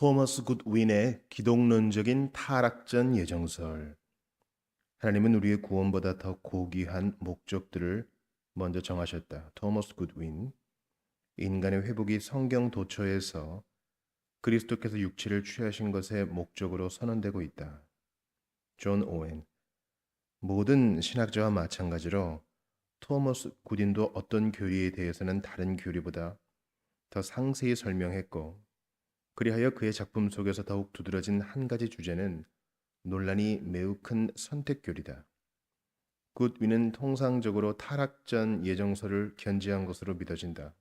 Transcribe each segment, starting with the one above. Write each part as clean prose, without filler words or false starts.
토머스 굿윈의 기독론적인 타락전 예정설. 하나님은 우리의 구원보다 더 고귀한 목적들을 먼저 정하셨다. 토머스 굿윈. 인간의 회복이 성경 도처에서 그리스도께서 육체를 취하신 것의 목적으로 선언되고 있다. 존 오웬. 모든 신학자와 마찬가지로 토머스 굿윈도 어떤 교리에 대해서는 다른 교리보다 더 상세히 설명했고, 그리하여 그의 작품 속에서 더욱 두드러진 한 가지 주제는 논란이 매우 큰 선택교리다. 굿윈은 통상적으로 타락전 예정설을 견지한 것으로 믿어진다.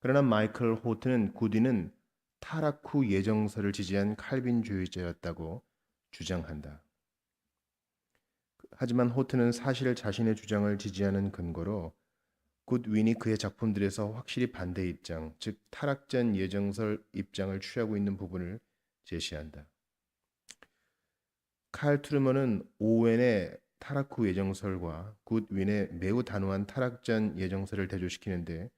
그러나 마이클 호트는 굿윈은 타락 후 예정설을 지지한 칼빈주의자였다고 주장한다. 하지만 호트는 사실 자신의 주장을 지지하는 근거로 굿윈이 그의 작품들에서 확실히 반대 입장, 즉 타락전 예정설 입장을 취하고 있는 부분을 제시한다. 칼 트루먼은 오웬의 타락 후 예정설과 굿윈의 매우 단호한 타락전 예정설을 대조시키는데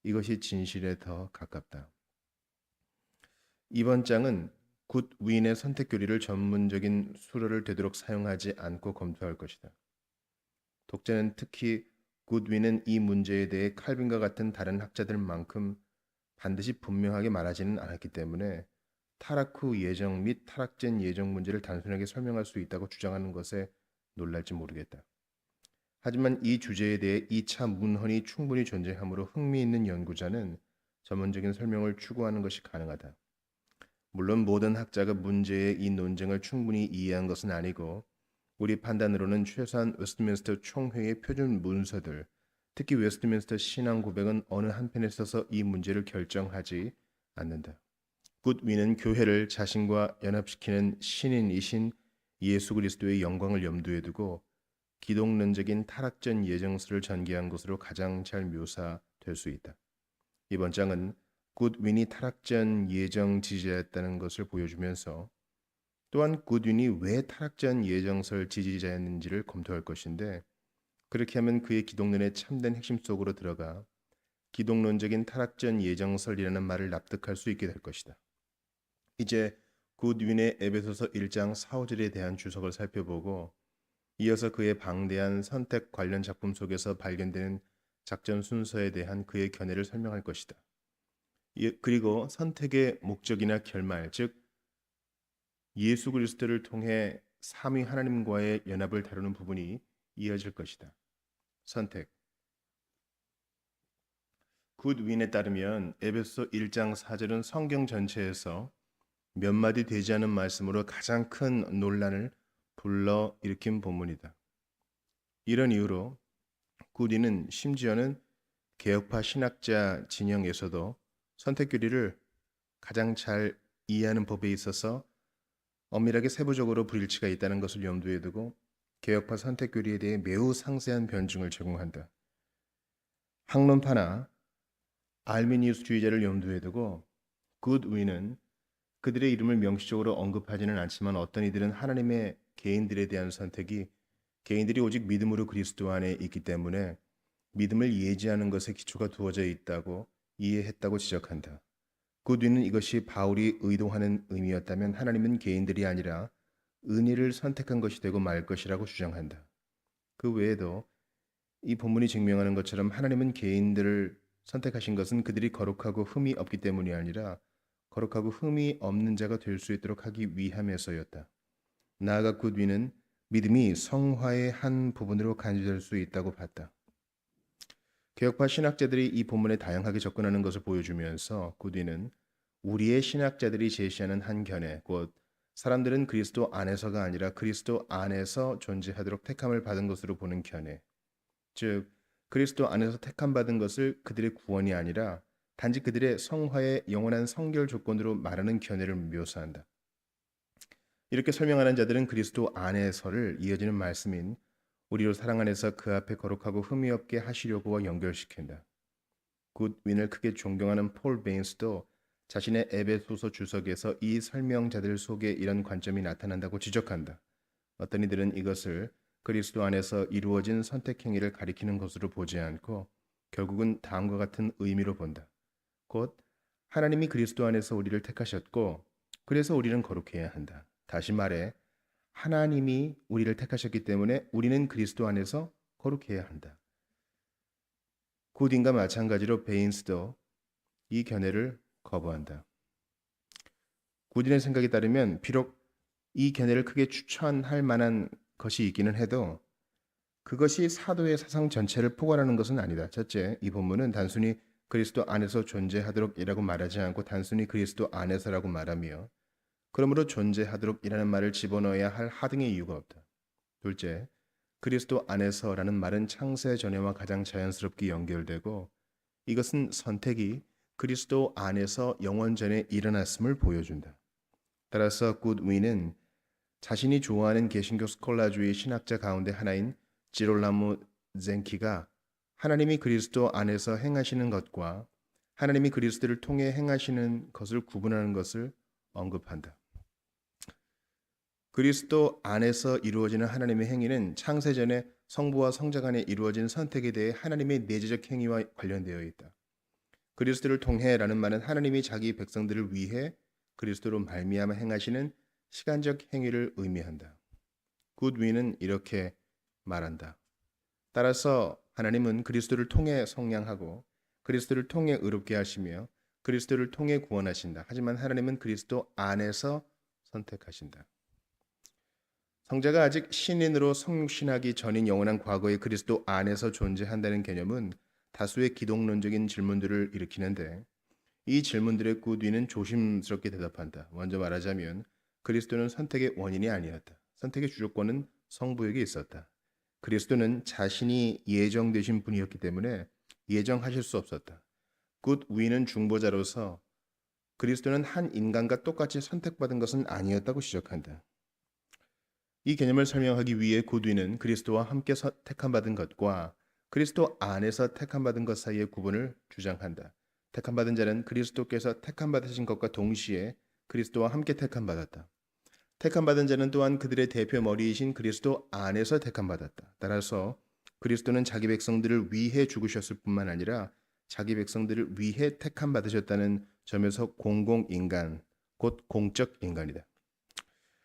이것이 진실에 더 가깝다. 이번 장은 굿윈의 선택 교리를 전문적인 수로를 되도록 사용하지 않고 검토할 것이다. 독자는 특히 굿윈은 이 문제에 대해 칼빈과 같은 다른 학자들만큼 반드시 분명하게 말하지는 않았기 때문에 타락 후 예정 및 타락전 예정 문제를 단순하게 설명할 수 있다고 주장하는 것에 놀랄지 모르겠다. 하지만 이 주제에 대해 2차 문헌이 충분히 존재하므로 흥미있는 연구자는 전문적인 설명을 추구하는 것이 가능하다. 물론 모든 학자가 문제의 이 논쟁을 충분히 이해한 것은 아니고 우리 판단으로는 최소한 웨스트민스터 총회의 표준 문서들, 특히 웨스트민스터 신앙 고백은 어느 한편에 서서 이 문제를 결정하지 않는다. 굿윈은 교회를 자신과 연합시키는 신인이신 예수 그리스도의 영광을 염두에 두고 기독론적인 타락전 예정설을 전개한 것으로 가장 잘 묘사될 수 있다. 이번 장은 굿윈이 타락전 예정 지지자였다는 것을 보여주면서 또한 굿윈이 왜 타락전 예정설 지지자였는지를 검토할 것인데, 그렇게 하면 그의 기독론의 참된 핵심 속으로 들어가 기독론적인 타락전 예정설이라는 말을 납득할 수 있게 될 것이다. 이제 굿윈의 에베소서 1장 4-5절에 대한 주석을 살펴보고 이어서 그의 방대한 선택 관련 작품 속에서 발견되는 작전 순서에 대한 그의 견해를 설명할 것이다. 그리고 선택의 목적이나 결말, 즉 예수 그리스도를 통해 삼위 하나님과의 연합을 다루는 부분이 이어질 것이다. 선택. 굿윈에 따르면 에베소 1장 4절은 성경 전체에서 몇 마디 되지 않은 말씀으로 가장 큰 논란을 불러일으킨 본문이다. 이런 이유로 굿윈은 심지어는 개혁파 신학자 진영에서도 선택 교리를 가장 잘 이해하는 법에 있어서 엄밀하게 세부적으로 불일치가 있다는 것을 염두에 두고 개혁파 선택 교리에 대해 매우 상세한 변증을 제공한다. 학론파나 알미니우스주의자를 염두에 두고 굿윈은 그들의 이름을 명시적으로 언급하지는 않지만 어떤 이들은 하나님의 개인들에 대한 선택이 개인들이 오직 믿음으로 그리스도 안에 있기 때문에 믿음을 예지하는 것에 기초가 두어져 있다고 이해했다고 지적한다. 그 뒤는 이것이 바울이 의도하는 의미였다면 하나님은 개인들이 아니라 은혜를 선택한 것이 되고 말 것이라고 주장한다. 그 외에도 이 본문이 증명하는 것처럼 하나님은 개인들을 선택하신 것은 그들이 거룩하고 흠이 없기 때문이 아니라 거룩하고 흠이 없는 자가 될 수 있도록 하기 위함에서였다. 나아가 굿윈은 믿음이 성화의 한 부분으로 간주될 수 있다고 봤다. 개혁파 신학자들이 이 본문에 다양하게 접근하는 것을 보여주면서 굿윈은 우리의 신학자들이 제시하는 한 견해, 곧 사람들은 그리스도 안에서가 아니라 그리스도 안에서 존재하도록 택함을 받은 것으로 보는 견해, 즉 그리스도 안에서 택함 받은 것을 그들의 구원이 아니라 단지 그들의 성화의 영원한 성결 조건으로 말하는 견해를 묘사한다. 이렇게 설명하는 자들은 그리스도 안에서를 이어지는 말씀인 우리로 사랑 안에서 그 앞에 거룩하고 흠이 없게 하시려고와 연결시킨다. 굿윈을 크게 존경하는 폴 베인스도 자신의 에베소서 주석에서 이 설명자들 속에 이런 관점이 나타난다고 지적한다. 어떤 이들은 이것을 그리스도 안에서 이루어진 선택 행위를 가리키는 것으로 보지 않고 결국은 다음과 같은 의미로 본다. 곧 하나님이 그리스도 안에서 우리를 택하셨고 그래서 우리는 거룩해야 한다. 다시 말해 하나님이 우리를 택하셨기 때문에 우리는 그리스도 안에서 거룩해야 한다. 굿인과 마찬가지로 베인스도 이 견해를 거부한다. 굿인의 생각에 따르면 비록 이 견해를 크게 추천할 만한 것이 있기는 해도 그것이 사도의 사상 전체를 포괄하는 것은 아니다. 첫째, 이 본문은 단순히 그리스도 안에서 존재하도록이라고 말하지 않고 단순히 그리스도 안에서라고 말하며 그러므로 존재하도록이라는 말을 집어넣어야 할 하등의 이유가 없다. 둘째, 그리스도 안에서라는 말은 창세 전에와 가장 자연스럽게 연결되고 이것은 선택이 그리스도 안에서 영원 전에 일어났음을 보여준다. 따라서 굿윈은 자신이 좋아하는 개신교 스콜라주의 신학자 가운데 하나인 지롤라모 젠키가 하나님이 그리스도 안에서 행하시는 것과 하나님이 그리스도를 통해 행하시는 것을 구분하는 것을 언급한다. 그리스도 안에서 이루어지는 하나님의 행위는 창세전에 성부와 성자 간에 이루어진 선택에 대해 하나님의 내재적 행위와 관련되어 있다. 그리스도를 통해라는 말은 하나님이 자기 백성들을 위해 그리스도로 말미암아 행하시는 시간적 행위를 의미한다. 굿윈은 이렇게 말한다. 따라서 하나님은 그리스도를 통해 성량하고 그리스도를 통해 의롭게 하시며 그리스도를 통해 구원하신다. 하지만 하나님은 그리스도 안에서 선택하신다. 성자가 아직 신인으로 성육신하기 전인 영원한 과거의 그리스도 안에서 존재한다는 개념은 다수의 기독론적인 질문들을 일으키는데 이 질문들의 굿위는 조심스럽게 대답한다. 먼저 말하자면 그리스도는 선택의 원인이 아니었다. 선택의 주도권은 성부에게 있었다. 그리스도는 자신이 예정되신 분이었기 때문에 예정하실 수 없었다. 굿위는 중보자로서 그리스도는 한 인간과 똑같이 선택받은 것은 아니었다고 지적한다. 이 개념을 설명하기 위해 굿위는 그리스도와 함께 택함받은 것과 그리스도 안에서 택함받은 것 사이의 구분을 주장한다. 택함받은 자는 그리스도께서 택함받으신 것과 동시에 그리스도와 함께 택함받았다. 택함받은 자는 또한 그들의 대표 머리이신 그리스도 안에서 택함받았다. 따라서 그리스도는 자기 백성들을 위해 죽으셨을 뿐만 아니라 자기 백성들을 위해 택함받으셨다는 점에서 공공인간, 곧 공적 인간이다.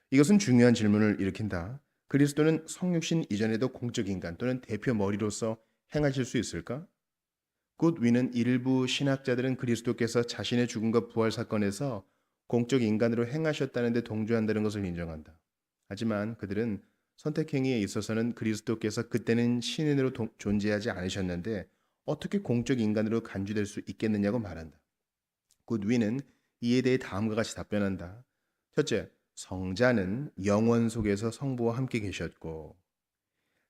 이것은 중요한 질문을 일으킨다. 그리스도는 성육신 이전에도 공적 인간 또는 대표 머리로서 행하실 수 있을까? 굿위는 일부 신학자들은 그리스도께서 자신의 죽음과 부활 사건에서 공적 인간으로 행하셨다는 데 동조한다는 것을 인정한다. 하지만 그들은 선택 행위에 있어서는 그리스도께서 그때는 신인으로 존재하지 않으셨는데 어떻게 공적 인간으로 간주될 수 있겠느냐고 말한다. 굿위는 이에 대해 다음과 같이 답변한다. 첫째, 성자는 영원 속에서 성부와 함께 계셨고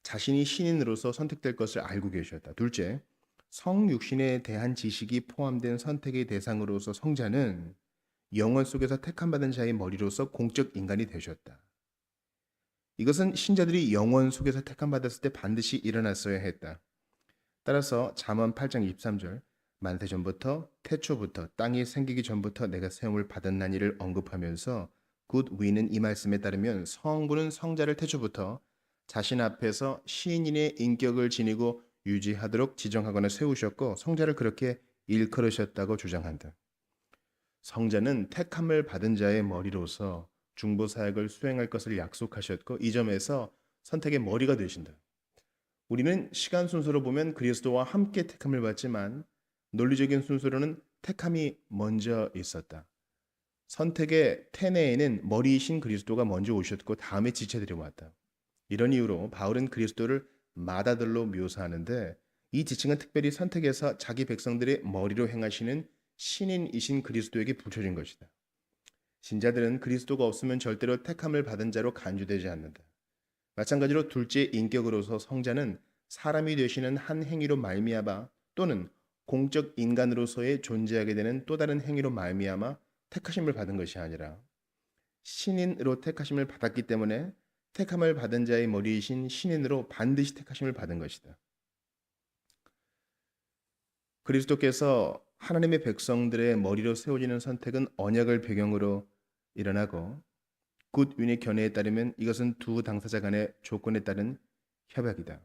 자신이 신인으로서 선택될 것을 알고 계셨다. 둘째, 성육신에 대한 지식이 포함된 선택의 대상으로서 성자는 영원 속에서 택함받은 자의 머리로서 공적 인간이 되셨다. 이것은 신자들이 영원 속에서 택함받았을 때 반드시 일어났어야 했다. 따라서 잠언 8장 23절 만세 전부터 태초부터 땅이 생기기 전부터 내가 세움을 받았나니를 언급하면서 굿위는 이 말씀에 따르면 성부는 성자를 태초부터 자신 앞에서 시인의 인격을 지니고 유지하도록 지정하거나 세우셨고 성자를 그렇게 일컬으셨다고 주장한다. 성자는 택함을 받은 자의 머리로서 중보 사역을 수행할 것을 약속하셨고 이 점에서 선택의 머리가 되신다. 우리는 시간 순서로 보면 그리스도와 함께 택함을 받지만 논리적인 순서로는 택함이 먼저 있었다. 선택의 태내에는 머리이신 그리스도가 먼저 오셨고 다음에 지체들이 왔다. 이런 이유로 바울은 그리스도를 마다들로 묘사하는데 이 지칭은 특별히 선택에서 자기 백성들의 머리로 행하시는 신인이신 그리스도에게 붙여진 것이다. 신자들은 그리스도가 없으면 절대로 택함을 받은 자로 간주되지 않는다. 마찬가지로 둘째 인격으로서 성자는 사람이 되시는 한 행위로 말미암아 또는 공적 인간으로서의 존재하게 되는 또 다른 행위로 말미암아 택하심을 받은 것이 아니라 신인으로 택하심을 받았기 때문에 택함을 받은 자의 머리이신 신인으로 반드시 택하심을 받은 것이다. 그리스도께서 하나님의 백성들의 머리로 세워지는 선택은 언약을 배경으로 일어나고 굿윈의 견해에 따르면 이것은 두 당사자 간의 조건에 따른 협약이다.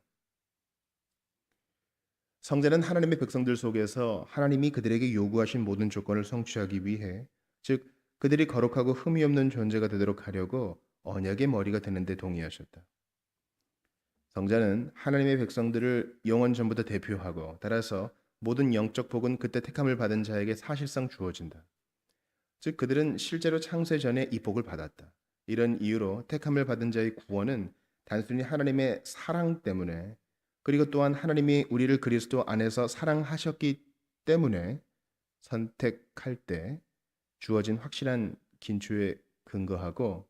성자는 하나님의 백성들 속에서 하나님이 그들에게 요구하신 모든 조건을 성취하기 위해 즉 그들이 거룩하고 흠이 없는 존재가 되도록 하려고 언약의 머리가 되는 데 동의하셨다. 성자는 하나님의 백성들을 영원 전부터 대표하고 따라서 모든 영적 복은 그때 택함을 받은 자에게 사실상 주어진다. 즉 그들은 실제로 창세 전에 이 복을 받았다. 이런 이유로 택함을 받은 자의 구원은 단순히 하나님의 사랑 때문에 그리고 또한 하나님이 우리를 그리스도 안에서 사랑하셨기 때문에 선택할 때 주어진 확실한 긴초에 근거하고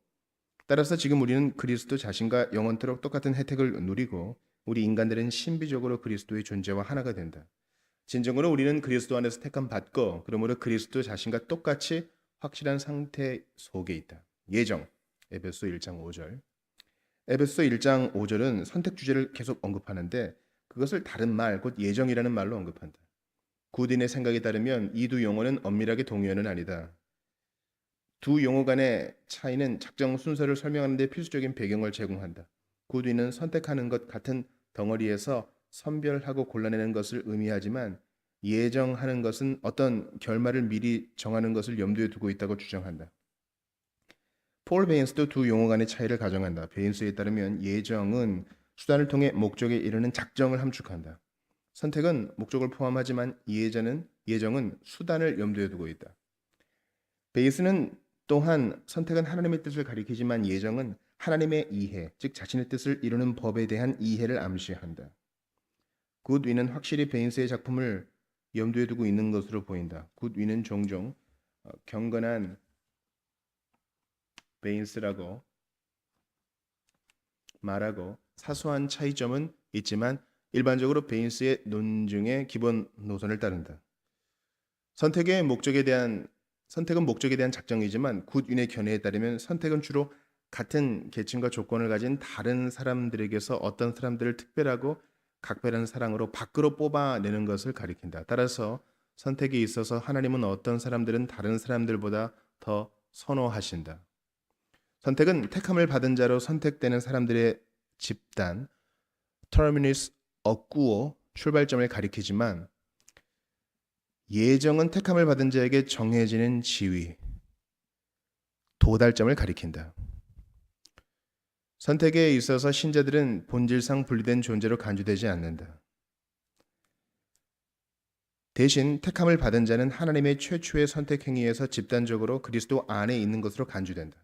따라서 지금 우리는 그리스도 자신과 영원토록 똑같은 혜택을 누리고 우리 인간들은 신비적으로 그리스도의 존재와 하나가 된다. 진정으로 우리는 그리스도 안에서 택함 받고 그러므로 그리스도 자신과 똑같이 확실한 상태 속에 있다. 예정 에베소 1장 5절. 에베소 1장 5절은 선택 주제를 계속 언급하는데 그것을 다른 말, 곧 예정이라는 말로 언급한다. 굿인의 생각에 따르면 이 두 용어는 엄밀하게 동의어는 아니다. 두 용어 간의 차이는 작정 순서를 설명하는 데 필수적인 배경을 제공한다. 굿윈은 선택하는 것 같은 덩어리에서 선별하고 골라내는 것을 의미하지만 예정하는 것은 어떤 결말을 미리 정하는 것을 염두에 두고 있다고 주장한다. 폴 베인스도 두 용어 간의 차이를 가정한다. 베인스에 따르면 예정은 수단을 통해 목적에 이르는 작정을 함축한다. 선택은 목적을 포함하지만 예정은 수단을 염두에 두고 있다. 베이스는 또한 선택은 하나님의 뜻을 가리키지만 예정은 하나님의 이해, 즉 자신의 뜻을 이루는 법에 대한 이해를 암시한다. 굿윈은 확실히 베인스의 작품을 염두에 두고 있는 것으로 보인다. 굿윈은 종종 경건한 베인스라고 말하고 사소한 차이점은 있지만 일반적으로 베인스의 논증의 기본 노선을 따른다. 선택은 목적에 대한 작정이지만 굿윈의 견해에 따르면 선택은 주로 같은 계층과 조건을 가진 다른 사람들에게서 어떤 사람들을 특별하고 각별한 사랑으로 밖으로 뽑아내는 것을 가리킨다. 따라서 선택에 있어서 하나님은 어떤 사람들은 다른 사람들보다 더 선호하신다. 선택은 택함을 받은 자로 선택되는 사람들의 집단, terminus 어꾸어 출발점을 가리키지만 예정은 택함을 받은 자에게 정해지는 지위, 도달점을 가리킨다. 선택에 있어서 신자들은 본질상 분리된 존재로 간주되지 않는다. 대신 택함을 받은 자는 하나님의 최초의 선택 행위에서 집단적으로 그리스도 안에 있는 것으로 간주된다.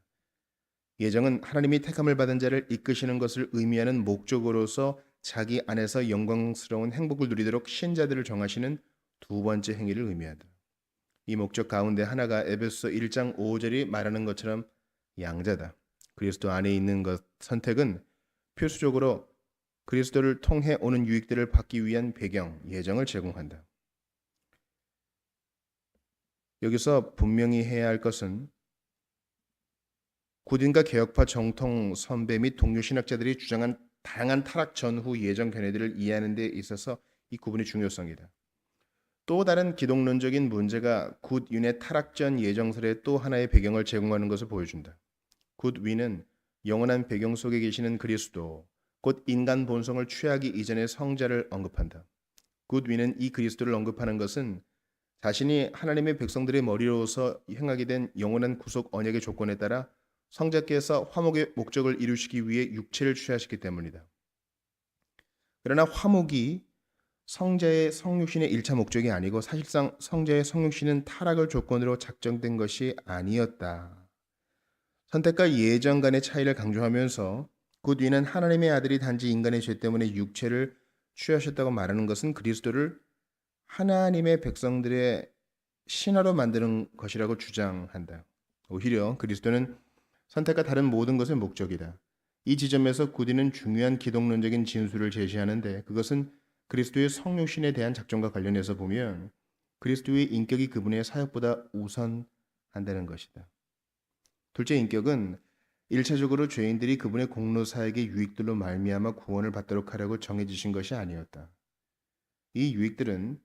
예정은 하나님이 택함을 받은 자를 이끄시는 것을 의미하는 목적으로서 자기 안에서 영광스러운 행복을 누리도록 신자들을 정하시는 두 번째 행위를 의미한다. 이 목적 가운데 하나가 에베소 1장 5절이 말하는 것처럼 양자다. 그리스도 안에 있는 것 선택은 필수적으로 그리스도를 통해 오는 유익들을 받기 위한 배경, 예정을 제공한다. 여기서 분명히 해야 할 것은 굿윈과 개혁파 정통 선배 및 동료 신학자들이 주장한 다양한 타락 전후 예정 견해들을 이해하는 데 있어서 이 구분의 중요성이다. 또 다른 기독론적인 문제가 굿윈의 타락 전 예정설의 또 하나의 배경을 제공하는 것을 보여준다. 굿윈은 영원한 배경 속에 계시는 그리스도, 곧 인간 본성을 취하기 이전의 성자를 언급한다. 굿윈은 이 그리스도를 언급하는 것은 자신이 하나님의 백성들의 머리로서 행하게 된 영원한 구속 언약의 조건에 따라 성자께서 화목의 목적을 이루시기 위해 육체를 취하시기 때문이다. 그러나 화목이 성자의 성육신의 1차 목적이 아니고 사실상 성자의 성육신은 타락을 조건으로 작정된 것이 아니었다. 선택과 예정 간의 차이를 강조하면서 굿윈은 하나님의 아들이 단지 인간의 죄 때문에 육체를 취하셨다고 말하는 것은 그리스도를 하나님의 백성들의 신하로 만드는 것이라고 주장한다. 오히려 그리스도는 선택과 다른 모든 것의 목적이다. 이 지점에서 굿윈은 중요한 기독론적인 진술을 제시하는데 그것은 그리스도의 성육신에 대한 작정과 관련해서 보면 그리스도의 인격이 그분의 사역보다 우선한다는 것이다. 둘째 인격은 1차적으로 죄인들이 그분의 공로 사역의 유익들로 말미암아 구원을 받도록 하려고 정해지신 것이 아니었다. 이 유익들은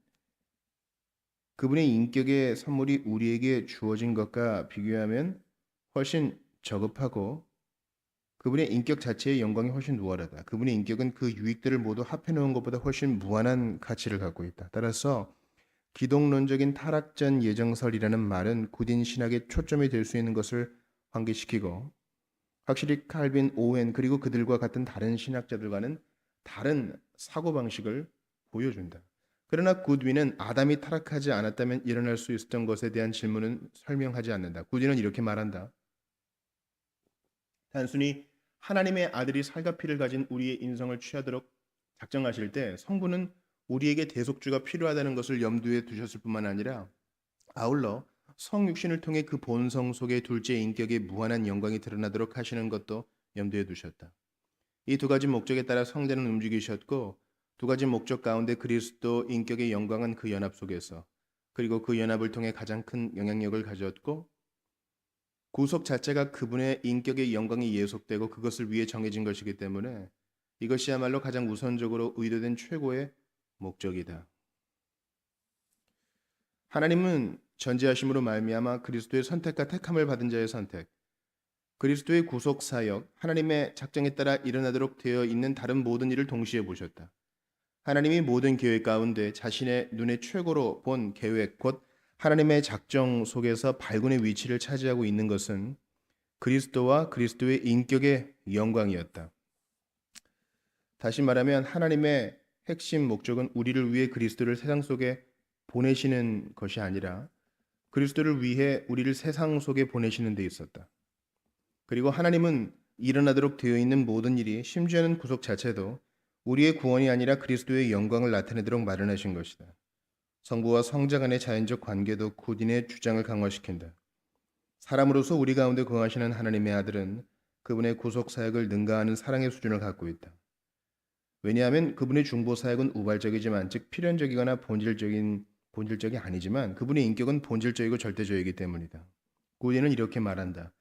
그분의 인격의 선물이 우리에게 주어진 것과 비교하면 훨씬 저급하고 그분의 인격 자체의 영광이 훨씬 우월하다. 그분의 인격은 그 유익들을 모두 합해놓은 것보다 훨씬 무한한 가치를 갖고 있다. 따라서 기독론적인 타락전 예정설이라는 말은 구딘 신학의 초점이 될 수 있는 것을 환기시키고 확실히 칼빈, 오웬 그리고 그들과 같은 다른 신학자들과는 다른 사고방식을 보여준다. 그러나 굿윈은 아담이 타락하지 않았다면 일어날 수 있었던 것에 대한 질문은 설명하지 않는다. 굿윈은 이렇게 말한다. 단순히 하나님의 아들이 살과 피를 가진 우리의 인성을 취하도록 작정하실 때 성부는 우리에게 대속주가 필요하다는 것을 염두에 두셨을 뿐만 아니라 아울러 성육신을 통해 그 본성 속의 둘째 인격의 무한한 영광이 드러나도록 하시는 것도 염두에 두셨다. 이 두 가지 목적에 따라 성자는 움직이셨고 두 가지 목적 가운데 그리스도 인격의 영광은 그 연합 속에서 그리고 그 연합을 통해 가장 큰 영향력을 가졌고 구속 자체가 그분의 인격의 영광이 예속되고 그것을 위해 정해진 것이기 때문에 이것이야말로 가장 우선적으로 의도된 최고의 목적이다. 하나님은 전지하심으로 말미암아 그리스도의 선택과 택함을 받은 자의 선택, 그리스도의 구속 사역, 하나님의 작정에 따라 일어나도록 되어 있는 다른 모든 일을 동시에 보셨다. 하나님이 모든 계획 가운데 자신의 눈에 최고로 본 계획, 곧 하나님의 작정 속에서 발군의 위치를 차지하고 있는 것은 그리스도와 그리스도의 인격의 영광이었다. 다시 말하면 하나님의 핵심 목적은 우리를 위해 그리스도를 세상 속에 보내시는 것이 아니라 그리스도를 위해 우리를 세상 속에 보내시는 데 있었다. 그리고 하나님은 일어나도록 되어 있는 모든 일이 심지어는 구속 자체도 우리의 구원이 아니라 그리스도의 영광을 나타내도록 마련하신 것이다. 성부와 성자 간의 자연적 관계도 구딘의 주장을 강화시킨다. 사람으로서 우리 가운데 거하시는 하나님의 아들은 그분의 구속 사역을 능가하는 사랑의 수준을 갖고 있다. 왜냐하면 그분의 중보 사역은 우발적이지만 즉 필연적이거나 본질적이 아니지만 그분의 인격은 본질적이고 절대적이기 때문이다. 구딘은 이렇게 말한다.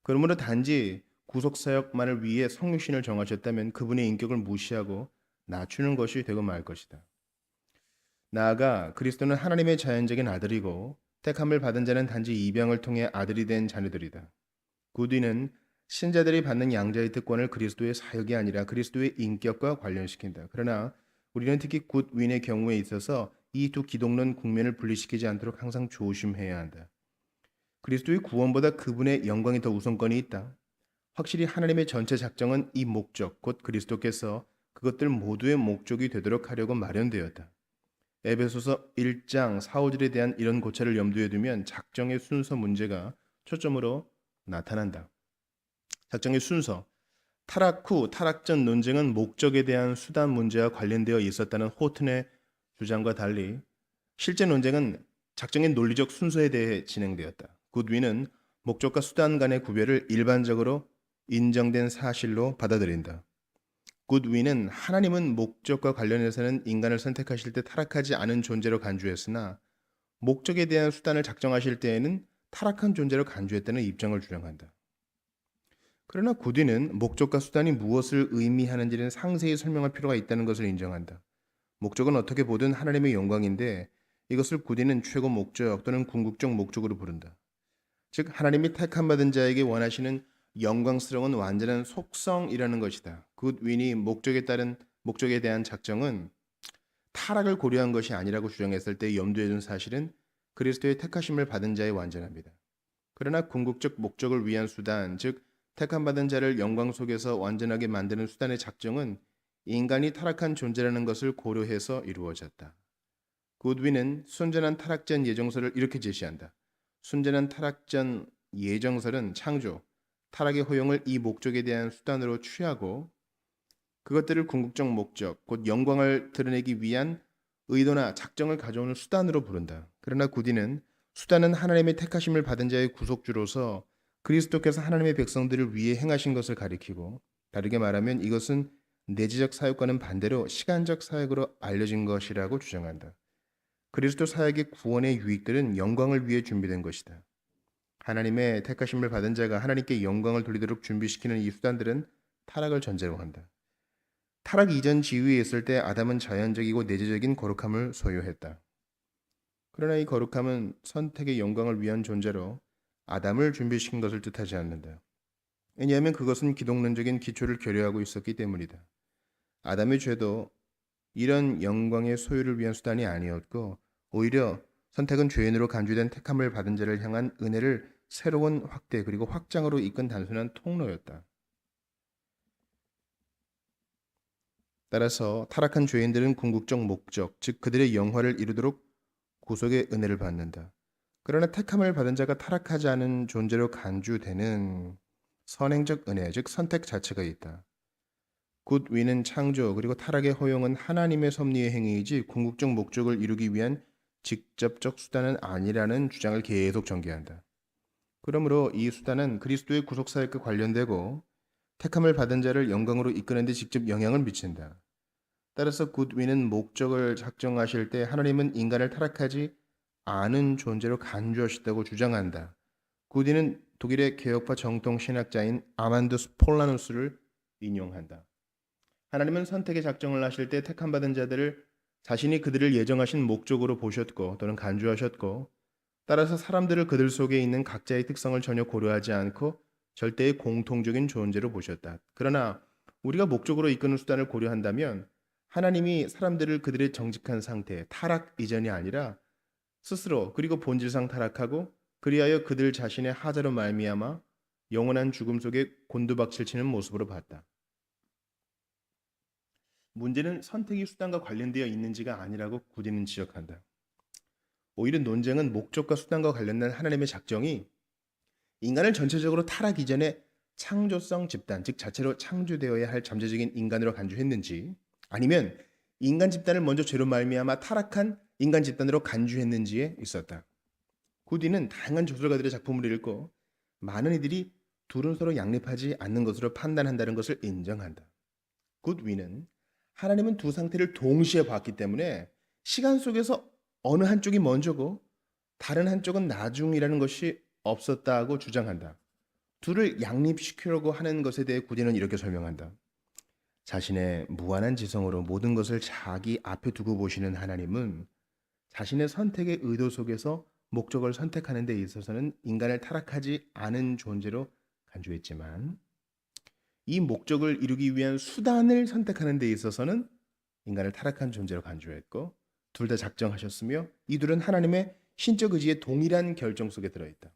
그러므로 단지 구속 사역만을 위해 성육신을 정하셨다면 그분의 인격을 무시하고 낮추는 것이 되고 말 것이다. 나아가 그리스도는 하나님의 자연적인 아들이고 택함을 받은 자는 단지 입양을 통해 아들이 된 자녀들이다. 굿위는 신자들이 받는 양자의 특권을 그리스도의 사역이 아니라 그리스도의 인격과 관련시킨다. 그러나 우리는 특히 굿윈의 경우에 있어서 이 두 기독론 국면을 분리시키지 않도록 항상 조심해야 한다. 그리스도의 구원보다 그분의 영광이 더 우선권이 있다. 확실히 하나님의 전체 작정은 이 목적, 곧 그리스도께서 그것들 모두의 목적이 되도록 하려고 마련되었다. 에베소서 1장 4, 5절에 대한 이런 고찰을 염두에 두면 작정의 순서 문제가 초점으로 나타난다. 작정의 순서, 타락 후 타락 전 논쟁은 목적에 대한 수단 문제와 관련되어 있었다는 호튼의 주장과 달리 실제 논쟁은 작정의 논리적 순서에 대해 진행되었다. 굿윈은 목적과 수단 간의 구별을 일반적으로 인정된 사실로 받아들인다. 굿윈은 하나님은 목적과 관련해서는 인간을 선택하실 때 타락하지 않은 존재로 간주했으나 목적에 대한 수단을 작정하실 때에는 타락한 존재로 간주했다는 입장을 주장한다. 그러나 굿윈은 목적과 수단이 무엇을 의미하는지는 상세히 설명할 필요가 있다는 것을 인정한다. 목적은 어떻게 보든 하나님의 영광인데 이것을 굿윈은 최고 목적 또는 궁극적 목적으로 부른다. 즉 하나님이 택함 받은 자에게 원하시는 영광스러운 완전한 속성이라는 것이다. 굿윈이 목적에 대한 작정은 타락을 고려한 것이 아니라고 주장했을 때 염두에 둔 사실은 그리스도의 택하심을 받은 자의 완전합니다. 그러나 궁극적 목적을 위한 수단, 즉 택함 받은 자를 영광 속에서 완전하게 만드는 수단의 작정은 인간이 타락한 존재라는 것을 고려해서 이루어졌다. 굿윈은 순전한 타락전 예정설을 이렇게 제시한다. 순전한 타락전 예정설은 창조, 타락의 허용을 이 목적에 대한 수단으로 취하고 그것들을 궁극적 목적, 곧 영광을 드러내기 위한 의도나 작정을 가져오는 수단으로 부른다. 그러나 굿윈은 수단은 하나님의 택하심을 받은 자의 구속주로서 그리스도께서 하나님의 백성들을 위해 행하신 것을 가리키고 다르게 말하면 이것은 내재적 사역과는 반대로 시간적 사역으로 알려진 것이라고 주장한다. 그리스도 사역의 구원의 유익들은 영광을 위해 준비된 것이다. 하나님의 택하심을 받은 자가 하나님께 영광을 돌리도록 준비시키는 이 수단들은 타락을 전제로 한다. 타락 이전 지위에 있을 때 아담은 자연적이고 내재적인 거룩함을 소유했다. 그러나 이 거룩함은 선택의 영광을 위한 존재로 아담을 준비시킨 것을 뜻하지 않는다. 왜냐하면 그것은 기독론적인 기초를 결여하고 있었기 때문이다. 아담의 죄도 이런 영광의 소유를 위한 수단이 아니었고 오히려 선택은 죄인으로 간주된 택함을 받은 자를 향한 은혜를 새로운 확대 그리고 확장으로 이끈 단순한 통로였다. 따라서 타락한 죄인들은 궁극적 목적, 즉 그들의 영화를 이루도록 구속의 은혜를 받는다. 그러나 택함을 받은 자가 타락하지 않은 존재로 간주되는 선행적 은혜, 즉 선택 자체가 있다. 굿위는 창조 그리고 타락의 허용은 하나님의 섭리의 행위이지 궁극적 목적을 이루기 위한 직접적 수단은 아니라는 주장을 계속 전개한다. 그러므로 이 수단은 그리스도의 구속사역과 관련되고 택함을 받은 자를 영광으로 이끄는 데 직접 영향을 미친다. 따라서 굿위는 목적을 작정하실 때 하나님은 인간을 타락하지 않은 존재로 간주하셨다고 주장한다. 굿위는 독일의 개혁파 정통 신학자인 아만두스 폴라누스를 인용한다. 하나님은 선택의 작정을 하실 때 택함받은 자들을 자신이 그들을 예정하신 목적으로 보셨고 또는 간주하셨고 따라서 사람들을 그들 속에 있는 각자의 특성을 전혀 고려하지 않고 절대의 공통적인 존재로 보셨다. 그러나 우리가 목적으로 이끄는 수단을 고려한다면 하나님이 사람들을 그들의 정직한 상태, 타락 이전이 아니라 스스로 그리고 본질상 타락하고 그리하여 그들 자신의 하자로 말미암아 영원한 죽음 속에 곤두박질 치는 모습으로 봤다. 문제는 선택이 수단과 관련되어 있는지가 아니라고 굿위는 지적한다. 오히려 논쟁은 목적과 수단과 관련된 하나님의 작정이 인간을 전체적으로 타락 이전에 창조성 집단, 즉 자체로 창조되어야 할 잠재적인 인간으로 간주했는지 아니면 인간 집단을 먼저 죄로 말미암아 타락한 인간 집단으로 간주했는지에 있었다. 굿위는 다양한 저술가들의 작품을 읽고 많은 이들이 둘은 서로 양립하지 않는 것으로 판단한다는 것을 인정한다. 굿위는 하나님은 두 상태를 동시에 봤기 때문에 시간 속에서 어느 한쪽이 먼저고 다른 한쪽은 나중이라는 것이 없었다고 주장한다. 둘을 양립시키려고 하는 것에 대해 굿위는 이렇게 설명한다. 자신의 무한한 지성으로 모든 것을 자기 앞에 두고 보시는 하나님은 자신의 선택의 의도 속에서 목적을 선택하는 데 있어서는 인간을 타락하지 않은 존재로 간주했지만 이 목적을 이루기 위한 수단을 선택하는 데 있어서는 인간을 타락한 존재로 간주했고 둘 다 작정하셨으며 이 둘은 하나님의 신적 의지의 동일한 결정 속에 들어있다.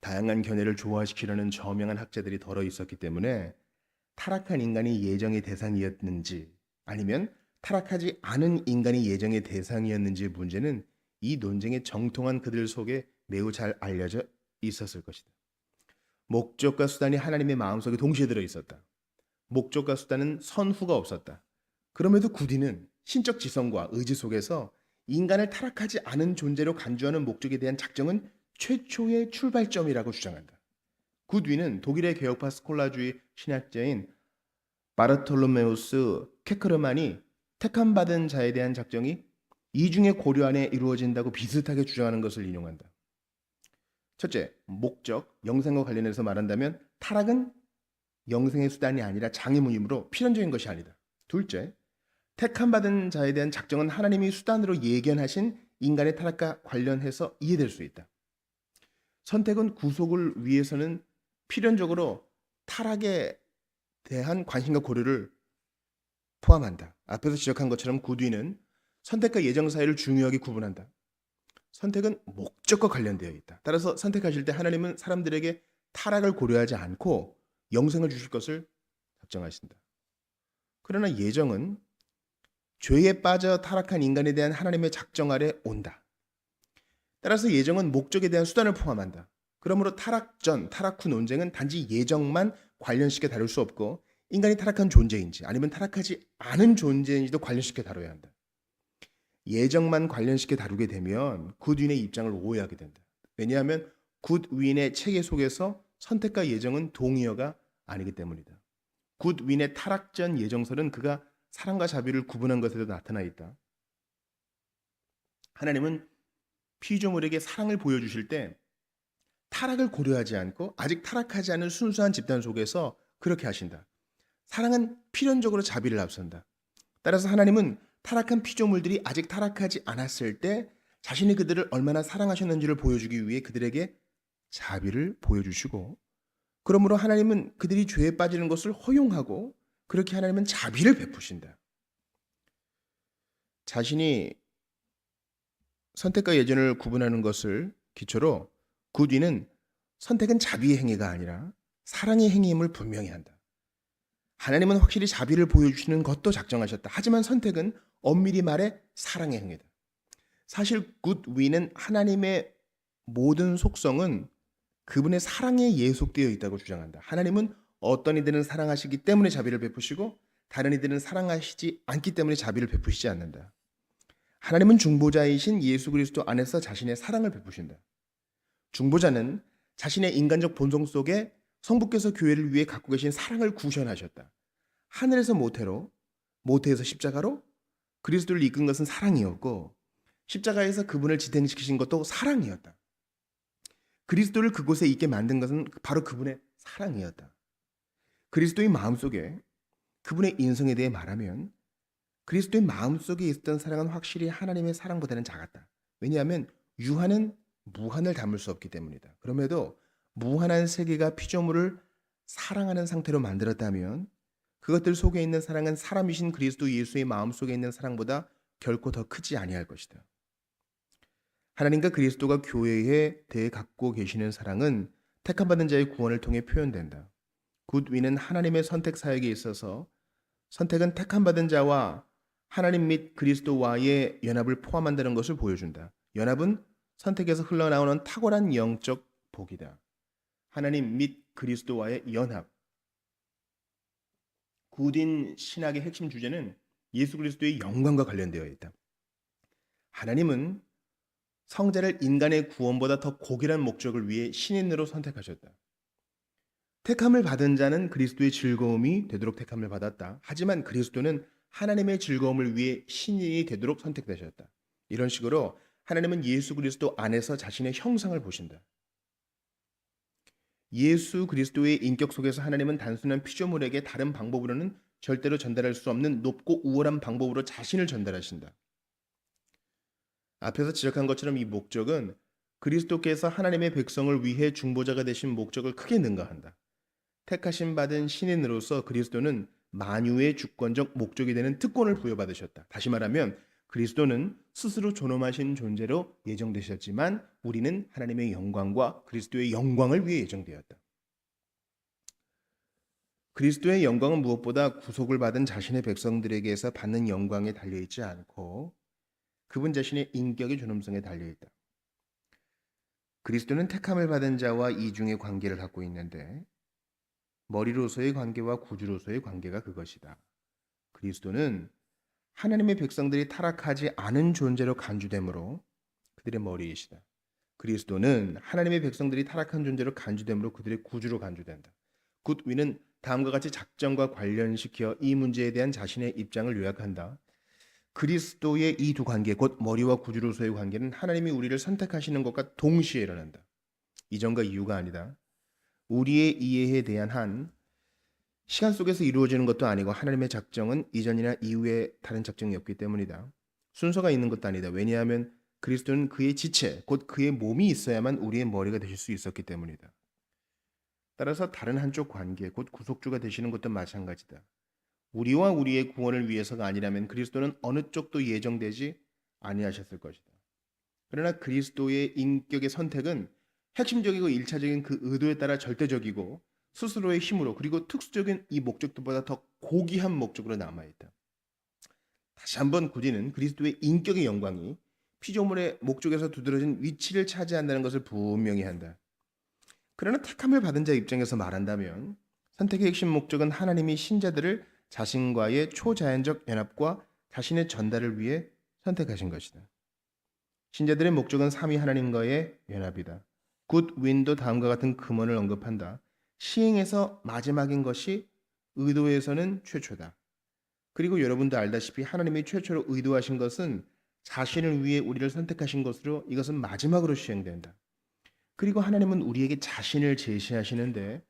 다양한 견해를 조화시키려는 저명한 학자들이 덜어 있었기 때문에 타락한 인간이 예정의 대상이었는지 아니면 타락하지 않은 인간이 예정의 대상이었는지의 문제는 이 논쟁의 정통한 그들 속에 매우 잘 알려져 있었을 것이다. 목적과 수단이 하나님의 마음속에 동시에 들어 있었다. 목적과 수단은 선후가 없었다. 그럼에도 굿위는 신적 지성과 의지 속에서 인간을 타락하지 않은 존재로 간주하는 목적에 대한 작정은 최초의 출발점이라고 주장한다. 굿위는 독일의 개혁파 스콜라주의 신학자인 바르톨로메우스 케크르만이 택함받은 자에 대한 작정이 이중의 고려 안에 이루어진다고 비슷하게 주장하는 것을 인용한다. 첫째, 목적, 영생과 관련해서 말한다면 타락은 영생의 수단이 아니라 장애물이므로 필연적인 것이 아니다. 둘째, 택함받은 자에 대한 작정은 하나님이 수단으로 예견하신 인간의 타락과 관련해서 이해될 수 있다. 선택은 구속을 위해서는 필연적으로 타락에 대한 관심과 고려를 포함한다. 앞에서 지적한 것처럼 굿위는 선택과 예정 사이를 중요하게 구분한다. 선택은 목적과 관련되어 있다. 따라서 선택하실 때 하나님은 사람들에게 타락을 고려하지 않고 영생을 주실 것을 작정하신다. 그러나 예정은 죄에 빠져 타락한 인간에 대한 하나님의 작정 아래 온다. 따라서 예정은 목적에 대한 수단을 포함한다. 그러므로 타락 전, 타락 후 논쟁은 단지 예정만 관련시켜 다룰 수 없고 인간이 타락한 존재인지 아니면 타락하지 않은 존재인지도 관련시켜 다뤄야 한다. 예정만 관련시켜 다루게 되면 굿윈의 입장을 오해하게 된다. 왜냐하면 굿윈의 체계 속에서 선택과 예정은 동의어가 아니기 때문이다. 굿윈의 타락 전 예정설은 그가 사랑과 자비를 구분한 것에도 나타나 있다. 하나님은 피조물에게 사랑을 보여주실 때 타락을 고려하지 않고 아직 타락하지 않은 순수한 집단 속에서 그렇게 하신다. 사랑은 필연적으로 자비를 앞선다. 따라서 하나님은 타락한 피조물들이 아직 타락하지 않았을 때 자신이 그들을 얼마나 사랑하셨는지를 보여주기 위해 그들에게 자비를 보여주시고 그러므로 하나님은 그들이 죄에 빠지는 것을 허용하고 그렇게 하나님은 자비를 베푸신다. 자신이 선택과 예전을 구분하는 것을 기초로 굿위는 선택은 자비의 행위가 아니라 사랑의 행위임을 분명히 한다. 하나님은 확실히 자비를 보여주시는 것도 작정하셨다. 하지만 선택은 엄밀히 말해 사랑의 행위다. 사실 굿위는 하나님의 모든 속성은 그분의 사랑에 예속되어 있다고 주장한다. 하나님은 어떤 이들은 사랑하시기 때문에 자비를 베푸시고 다른 이들은 사랑하시지 않기 때문에 자비를 베푸시지 않는다. 하나님은 중보자이신 예수 그리스도 안에서 자신의 사랑을 베푸신다. 중보자는 자신의 인간적 본성 속에 성부께서 교회를 위해 갖고 계신 사랑을 구현하셨다. 하늘에서 모태로, 모태에서 십자가로 그리스도를 이끈 것은 사랑이었고 십자가에서 그분을 지탱시키신 것도 사랑이었다. 그리스도를 그곳에 있게 만든 것은 바로 그분의 사랑이었다. 그리스도의 마음속에 그분의 인성에 대해 말하면 그리스도의 마음속에 있었던 사랑은 확실히 하나님의 사랑보다는 작았다. 왜냐하면 유한은 무한을 담을 수 없기 때문이다. 그럼에도 무한한 세계가 피조물을 사랑하는 상태로 만들었다면 그것들 속에 있는 사랑은 사람이신 그리스도 예수의 마음속에 있는 사랑보다 결코 더 크지 아니할 것이다. 하나님과 그리스도가 교회에 대해 갖고 계시는 사랑은 택함받은 자의 구원을 통해 표현된다. 굿위는 하나님의 선택 사역에 있어서 선택은 택함받은 자와 하나님 및 그리스도와의 연합을 포함한다는 것을 보여준다. 연합은 선택에서 흘러나오는 탁월한 영적 복이다. 하나님 및 그리스도와의 연합. 굿인 신학의 핵심 주제는 예수 그리스도의 영광과 관련되어 있다. 하나님은 성자를 인간의 구원보다 더 고귀한 목적을 위해 신인으로 선택하셨다. 택함을 받은 자는 그리스도의 즐거움이 되도록 택함을 받았다. 하지만 그리스도는 하나님의 즐거움을 위해 신인이 되도록 선택되셨다. 이런 식으로 하나님은 예수 그리스도 안에서 자신의 형상을 보신다. 예수 그리스도의 인격 속에서 하나님은 단순한 피조물에게 다른 방법으로는 절대로 전달할 수 없는 높고 우월한 방법으로 자신을 전달하신다. 앞에서 지적한 것처럼 이 목적은 그리스도께서 하나님의 백성을 위해 중보자가 되신 목적을 크게 능가한다. 택하심 받은 신인으로서 그리스도는 만유의 주권적 목적이 되는 특권을 부여받으셨다. 다시 말하면 그리스도는 스스로 존엄하신 존재로 예정되셨지만 우리는 하나님의 영광과 그리스도의 영광을 위해 예정되었다. 그리스도의 영광은 무엇보다 구속을 받은 자신의 백성들에게서 받는 영광에 달려있지 않고 그분 자신의 인격의 존엄성에 달려있다. 그리스도는 택함을 받은 자와 이중의 관계를 갖고 있는데 머리로서의 관계와 구주로서의 관계가 그것이다. 그리스도는 하나님의 백성들이 타락하지 않은 존재로 간주되므로 그들의 머리이시다. 그리스도는 하나님의 백성들이 타락한 존재로 간주되므로 그들의 구주로 간주된다. 굿위는 다음과 같이 작정과 관련시켜 이 문제에 대한 자신의 입장을 요약한다. 그리스도의 이 두 관계, 곧 머리와 구주로서의 관계는 하나님이 우리를 선택하시는 것과 동시에 일어난다. 이전과 이유가 아니다. 우리의 이해에 대한 한 시간 속에서 이루어지는 것도 아니고 하나님의 작정은 이전이나 이후에 다른 작정이 없기 때문이다. 순서가 있는 것도 아니다. 왜냐하면 그리스도는 그의 지체, 곧 그의 몸이 있어야만 우리의 머리가 되실 수 있었기 때문이다. 따라서 다른 한쪽 관계, 곧 구속주가 되시는 것도 마찬가지다. 우리와 우리의 구원을 위해서가 아니라면 그리스도는 어느 쪽도 예정되지 아니하셨을 것이다. 그러나 그리스도의 인격의 선택은 핵심적이고 일차적인 그 의도에 따라 절대적이고 스스로의 힘으로 그리고 특수적인 이 목적들보다 더 고귀한 목적으로 남아있다. 다시 한번 구디는 그리스도의 인격의 영광이 피조물의 목적에서 두드러진 위치를 차지한다는 것을 분명히 한다. 그러나 택함을 받은 자 입장에서 말한다면 선택의 핵심 목적은 하나님이 신자들을 자신과의 초자연적 연합과 자신의 전달을 위해 선택하신 것이다. 신자들의 목적은 삼위 하나님과의 연합이다. 굿윈도 다음과 같은 금원을 언급한다. 시행에서 마지막인 것이 의도에서는 최초다. 그리고 여러분도 알다시피 하나님이 최초로 의도하신 것은 자신을 위해 우리를 선택하신 것으로 이것은 마지막으로 시행된다. 그리고 하나님은 우리에게 자신을 제시하시는데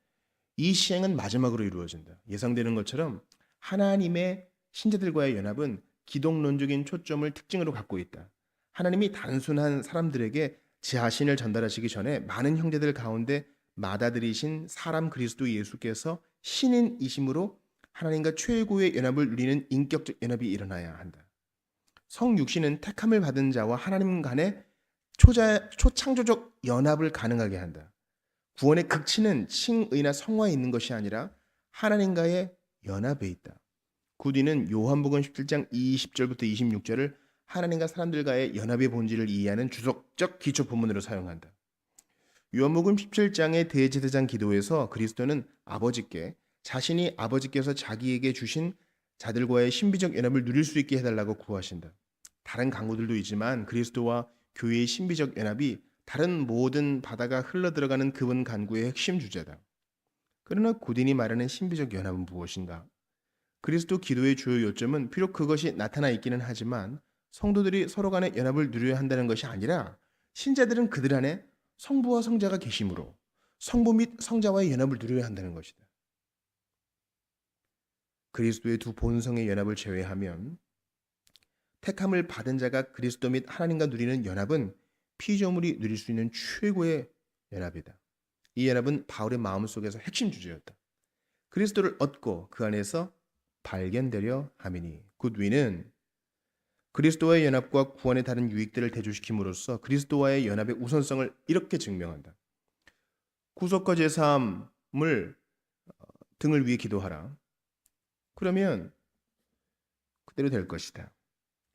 이 시행은 마지막으로 이루어진다. 예상되는 것처럼 하나님의 신자들과의 연합은 기독론적인 초점을 특징으로 갖고 있다. 하나님이 단순한 사람들에게 자신을 전달하시기 전에 많은 형제들 가운데 맏아들이신 사람 그리스도 예수께서 신인이심으로 하나님과 최고의 연합을 누리는 인격적 연합이 일어나야 한다. 성육신은 택함을 받은 자와 하나님 간의 초창조적 연합을 가능하게 한다. 구원의 극치는 칭의나 성화에 있는 것이 아니라 하나님과의 연합에 있다. 굿위는 요한복음 17장 20절부터 26절을 하나님과 사람들과의 연합의 본질을 이해하는 주석적 기초 본문으로 사용한다. 요한복음 17장의 대제사장 기도에서 그리스도는 아버지께 자신이 아버지께서 자기에게 주신 자들과의 신비적 연합을 누릴 수 있게 해달라고 구하신다. 다른 강구들도 있지만 그리스도와 교회의 신비적 연합이 다른 모든 바다가 흘러들어가는 그분 간구의 핵심 주제다. 그러나 굿윈이 말하는 신비적 연합은 무엇인가? 그리스도 기도의 주요 요점은 비록 그것이 나타나 있기는 하지만 성도들이 서로 간의 연합을 누려야 한다는 것이 아니라 신자들은 그들 안에 성부와 성자가 계심으로 성부 및 성자와의 연합을 누려야 한다는 것이다. 그리스도의 두 본성의 연합을 제외하면 택함을 받은 자가 그리스도 및 하나님과 누리는 연합은 피조물이 누릴 수 있는 최고의 연합이다. 이 연합은 바울의 마음속에서 핵심 주제였다. 그리스도를 얻고 그 안에서 발견되려 함이니. 굿윈은 그리스도와의 연합과 구원의 다른 유익들을 대조시킴으로써 그리스도와의 연합의 우선성을 이렇게 증명한다. 구속과 제사함을 등을 위해 기도하라. 그러면 그대로 될 것이다.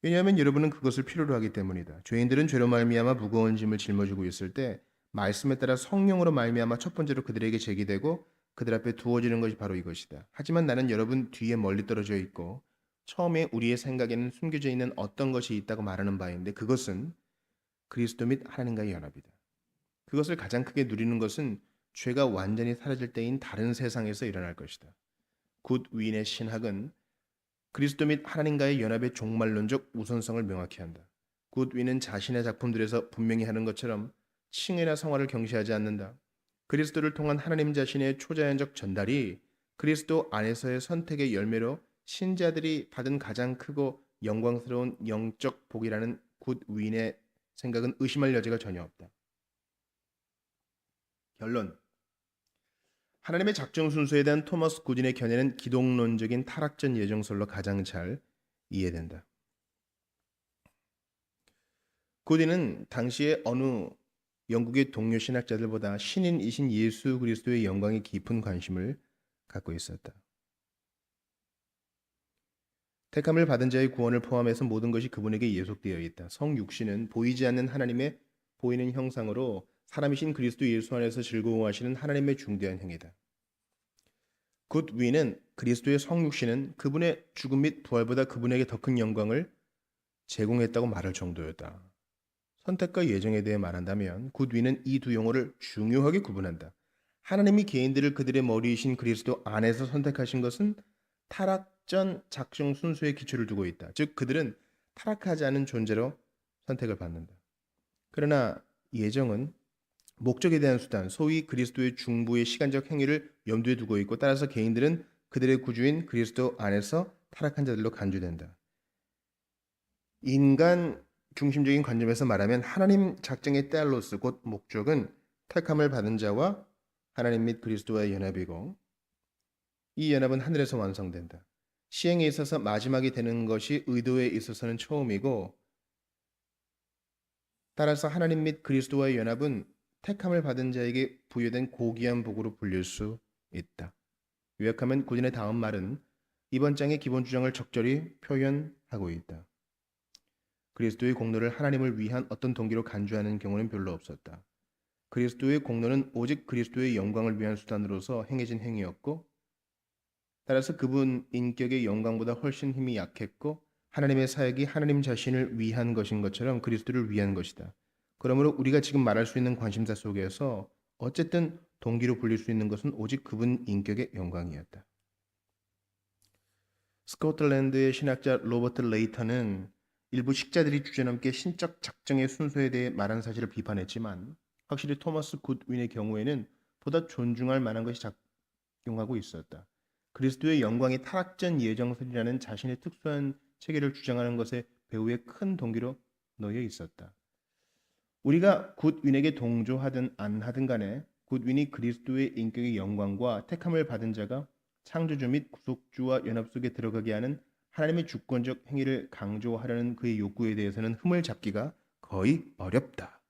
왜냐하면 여러분은 그것을 필요로 하기 때문이다. 죄인들은 죄로 말미암아 무거운 짐을 짊어지고 있을 때 말씀에 따라 성령으로 말미암아 첫 번째로 그들에게 제기되고 그들 앞에 두어지는 것이 바로 이것이다. 하지만 나는 여러분 뒤에 멀리 떨어져 있고 처음에 우리의 생각에는 숨겨져 있는 어떤 것이 있다고 말하는 바인데 그것은 그리스도 및 하나님과의 연합이다. 그것을 가장 크게 누리는 것은 죄가 완전히 사라질 때인 다른 세상에서 일어날 것이다. 굿윈의 신학은 그리스도 및 하나님과의 연합의 종말론적 우선성을 명확히 한다. 굿윈은 자신의 작품들에서 분명히 하는 것처럼 칭의나 성화를 경시하지 않는다. 그리스도를 통한 하나님 자신의 초자연적 전달이 그리스도 안에서의 선택의 열매로 신자들이 받은 가장 크고 영광스러운 영적 복이라는 굿윈의 생각은 의심할 여지가 전혀 없다. 결론. 하나님의 작정 순서에 대한 토마스 굿윈의 견해는 기독론적인 타락전 예정설로 가장 잘 이해된다. 굿윈은 당시에 어느 영국의 동료 신학자들보다 신인이신 예수 그리스도의 영광에 깊은 관심을 갖고 있었다. 택함을 받은 자의 구원을 포함해서 모든 것이 그분에게 예속되어 있다. 성육신은 보이지 않는 하나님의 보이는 형상으로 사람이신 그리스도 예수 안에서 즐거워하시는 하나님의 중대한 행위다. 굿윈은 그리스도의 성육신은 그분의 죽음 및 부활보다 그분에게 더 큰 영광을 제공했다고 말할 정도였다. 선택과 예정에 대해 말한다면 굿윈은 이 두 용어를 중요하게 구분한다. 하나님이 개인들을 그들의 머리이신 그리스도 안에서 선택하신 것은 타락전 작정 순수의 기초를 두고 있다. 즉 그들은 타락하지 않은 존재로 선택을 받는다. 그러나 예정은 목적에 대한 수단, 소위 그리스도의 중보의 시간적 행위를 염두에 두고 있고 따라서 개인들은 그들의 구주인 그리스도 안에서 타락한 자들로 간주된다. 인간 중심적인 관점에서 말하면 하나님 작정의 텔로스 곧 목적은 택함을 받은 자와 하나님 및 그리스도와의 연합이고 이 연합은 하늘에서 완성된다. 시행에 있어서 마지막이 되는 것이 의도에 있어서는 처음이고 따라서 하나님 및 그리스도와의 연합은 택함을 받은 자에게 부여된 고귀한 복으로 불릴 수 있다. 요약하면 굿윈의 다음 말은 이번 장의 기본 주장을 적절히 표현하고 있다. 그리스도의 공로를 하나님을 위한 어떤 동기로 간주하는 경우는 별로 없었다. 그리스도의 공로는 오직 그리스도의 영광을 위한 수단으로서 행해진 행위였고 따라서 그분 인격의 영광보다 훨씬 힘이 약했고 하나님의 사역이 하나님 자신을 위한 것인 것처럼 그리스도를 위한 것이다. 그러므로 우리가 지금 말할 수 있는 관심사 속에서 어쨌든 동기로 불릴 수 있는 것은 오직 그분 인격의 영광이었다. 스코틀랜드의 신학자 로버트 레이턴은 일부 식자들이 주제넘게 신적 작정의 순서에 대해 말한 사실을 비판했지만 확실히 토마스 굿윈의 경우에는 보다 존중할 만한 것이 작용하고 있었다. 그리스도의 영광이 타락전 예정설이라는 자신의 특수한 체계를 주장하는 것에 배후에 큰 동기로 놓여 있었다. 우리가 굿윈에게 동조하든 안 하든 간에 굿윈이 그리스도의 인격의 영광과 택함을 받은 자가 창조주 및 구속주와 연합 속에 들어가게 하는 하나님의 주권적 행위를 강조하려는 그의 욕구에 대해서는 흠을 잡기가 거의 어렵다.